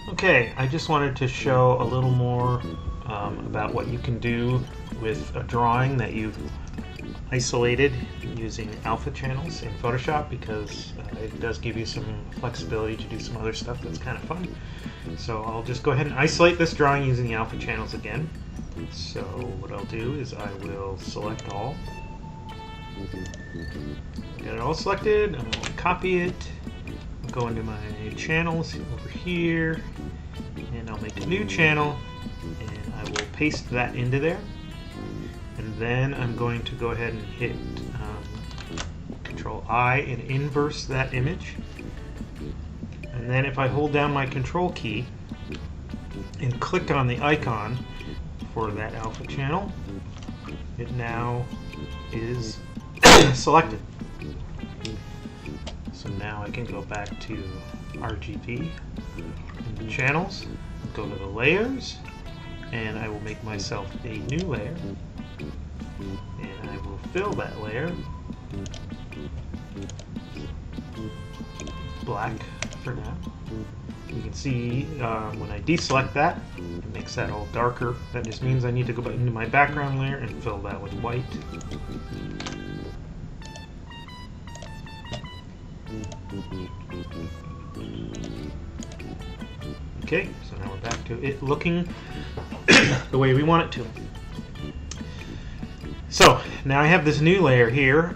Okay, I just wanted to show a little more about what you can do with a drawing that you've isolated using alpha channels in Photoshop, because it does give you some flexibility to do some other stuff that's kind of fun. So I'll just go ahead and isolate this drawing using the alpha channels again. So what I'll do is I will select all. Got it all selected. I'm going to copy it. Go into my channels over here, and I'll make a new channel, and I will paste that into there. And then I'm going to go ahead and hit Control I and inverse that image. And then if I hold down my Control key and click on the icon for that alpha channel, it now is selected. So now I can go back to RGB and the channels, go to the layers, and I will make myself a new layer, and I will fill that layer black for now. You can see when I deselect that, it makes that all darker. That just means I need to go back into my background layer and fill that with white. Okay, so now we're back to it looking the way we want it to. So now I have this new layer here,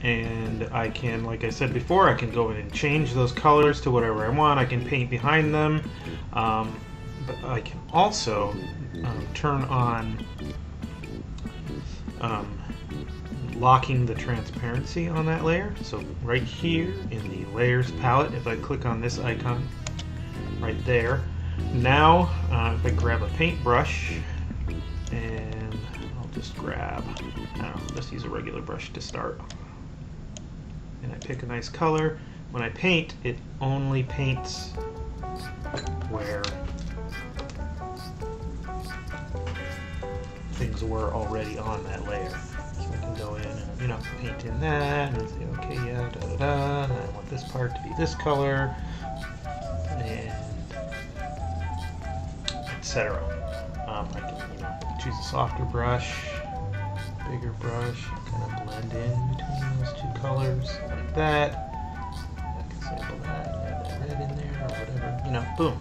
and I can, like I said before, I can go in and change those colors to whatever I want. I can paint behind them, but I can also turn on locking the transparency on that layer. So right here in the layers palette, if I click on this icon right there, now if I grab a paintbrush, and I'll just grab, I'll just use a regular brush to start, and I pick a nice color. When I paint, it only paints where things were already on that layer. So I can go in and, paint in that and say, okay, yeah, da-da-da, and I want this part to be this color, and etc. I can, choose a softer brush, bigger brush, kind of blend in between those two colors like that. I can sample that, add that red in there, or whatever, boom.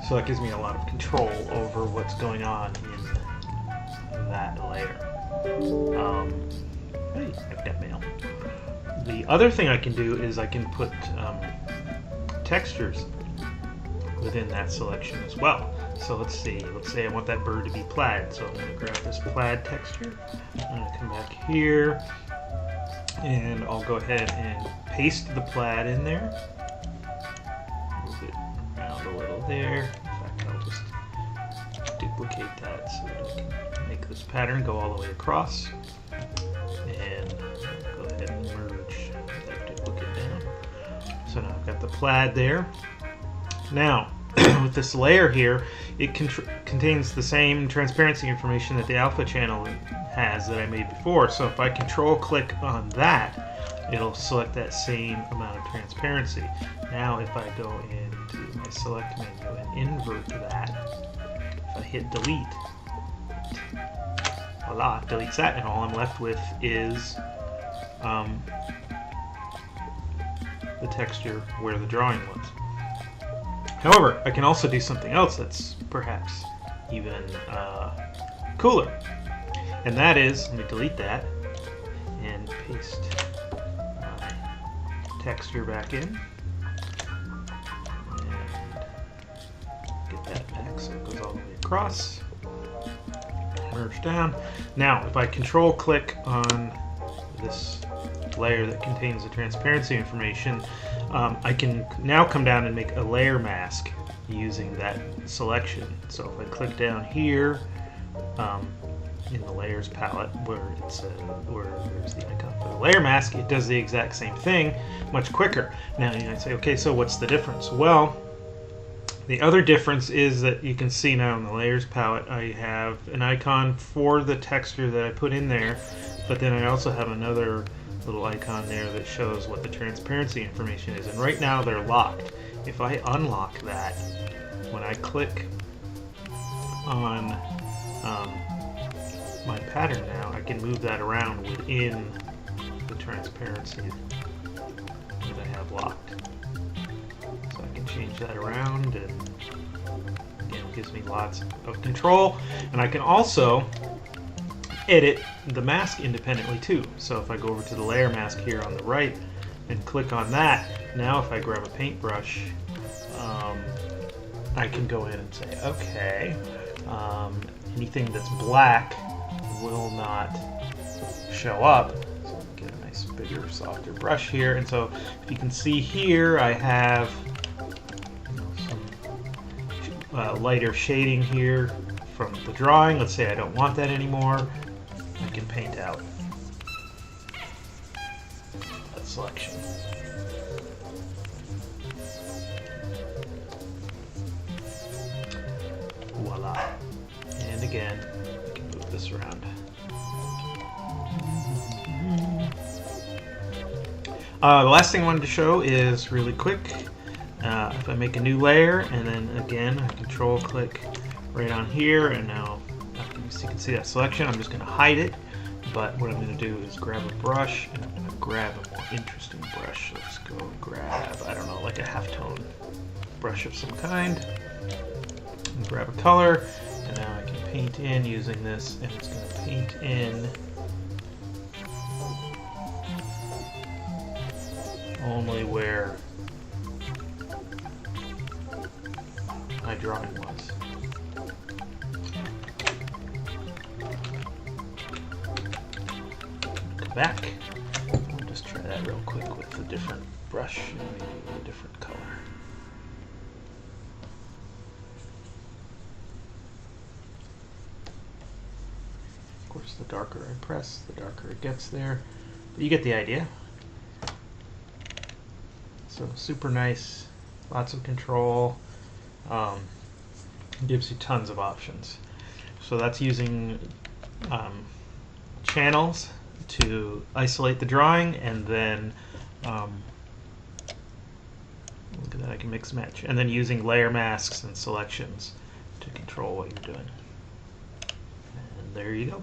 So that gives me a lot of control over what's going on in that layer. Hey, I've got mail. The other thing I can do is I can put textures within that selection as well. So let's say I want that bird to be plaid. So I'm going to grab this plaid texture. I'm going to come back here, and I'll go ahead and paste the plaid in there. Move it around a little there. In fact, I'll just duplicate that so that I can make this pattern go all the way across. And go ahead and merge that duplicate down. So now I've got the plaid there. Now, with this layer here, it contains the same transparency information that the alpha channel has that I made before. So if I control click on that, it'll select that same amount of transparency. Now if I go into my select menu and invert that, if I hit delete, voila, it deletes that, and all I'm left with is the texture where the drawing was. However, I can also do something else that's perhaps even cooler, and that is, let me delete that and paste my texture back in, and get that back so it goes all the way across, merge down. Now if I control click on this layer that contains the transparency information, I can now come down and make a layer mask using that selection. So if I click down here in the layers palette where there's the icon for the layer mask, it does the exact same thing much quicker. Now you might say, okay, so what's the difference? Well, the other difference is that you can see now in the layers palette I have an icon for the texture that I put in there, but then I also have another little icon there that shows what the transparency information is. And right now they're locked. If I unlock that, when I click on my pattern now, I can move that around within the transparency that I have locked. So I can change that around, and again, it gives me lots of control. And I can also edit the mask independently too. So if I go over to the layer mask here on the right and click on that, now if I grab a paintbrush, I can go in and say, okay, anything that's black will not show up. So get a nice bigger, softer brush here. And so if you can see here, I have some lighter shading here from the drawing. Let's say I don't want that anymore. I can paint out that selection. Voila. And again, I can move this around. The last thing I wanted to show is really quick. If I make a new layer and then again I control click right on here, and now after you can see that selection, I'm just going to hide it. But what I'm going to do is grab a brush, and I'm going to grab a more interesting brush. Let's go grab, I don't know, like a halftone brush of some kind. And grab a color, and now I can paint in using this, and it's going to paint in only where my drawing was. Come back. I'll just try that real quick with a different brush and maybe a different color. Of course, the darker I press, the darker it gets there. But you get the idea. So super nice, lots of control, gives you tons of options. So that's using channels to isolate the drawing, and then look at that, I can mix match, and then using layer masks and selections to control what you're doing. And there you go.